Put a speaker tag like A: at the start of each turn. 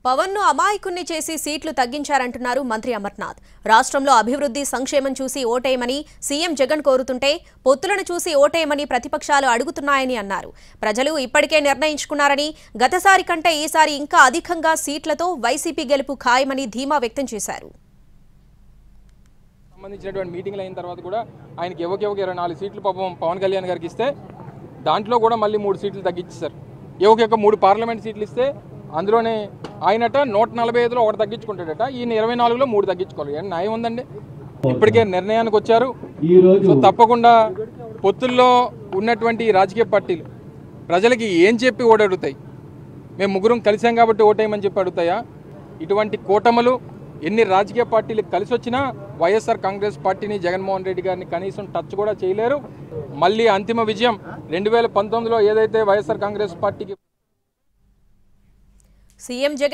A: పవన్ను అమాయకుణ్ణి చేసి సీట్లు తగ్గించారంటున్నారు మంత్రి అమర్నాథ్. రాష్ట్రంలో అభివృద్ధి సంక్షేమం చూసి ఓటేయమని సీఎం జగన్ కోరుతుంటే పొత్తులను చూసి ఓటేయమని ప్రతిపక్షాలు అడుగుతున్నాయని అన్నారు. ప్రజలు ఇప్పటికే నిర్ణయించుకున్నారని, గతసారి కంటే ఈసారి ఇంకా అధికంగా సీట్లతో వైసీపీ గెలుపు ఖాయమని ధీమా వ్యక్తం చేశారు.
B: సంబంధించినటువంటి మీటింగ్లు అయిన తర్వాత కూడా ఆయనకి ఎవరికి 24 సీట్లు పాపం పవన్ కళ్యాణ్ గారికి ఇస్తే దాంట్లో కూడా మళ్ళీ 3 సీట్లు తగ్గించారు. ఎవరికి 3 పార్లమెంట్ సీట్లు ఇస్తే అందులోనే ఆయనట 145లో ఒకటి తగ్గించుకుంటాడట, ఈయన 24లో 3 తగ్గించుకోవాలి. ఏం న్యాయం ఉందండి? ఇప్పటికే నిర్ణయానికి వచ్చారు. సో తప్పకుండా పొత్తుల్లో ఉన్నటువంటి రాజకీయ పార్టీలు ప్రజలకి ఏం చెప్పి ఓడడుగుతాయి? మేము ముగ్గురం కలిసాం కాబట్టి ఓటేయమని చెప్పి అడుగుతాయా? ఇటువంటి కూటములు ఎన్ని రాజకీయ పార్టీలు కలిసి వచ్చినా వైఎస్ఆర్ కాంగ్రెస్ పార్టీని, జగన్మోహన్ రెడ్డి గారిని కనీసం టచ్ కూడా చేయలేరు. మళ్ళీ అంతిమ విజయం 2019లో ఏదైతే వైఎస్ఆర్ కాంగ్రెస్ పార్టీకి
A: సీఎం జగన్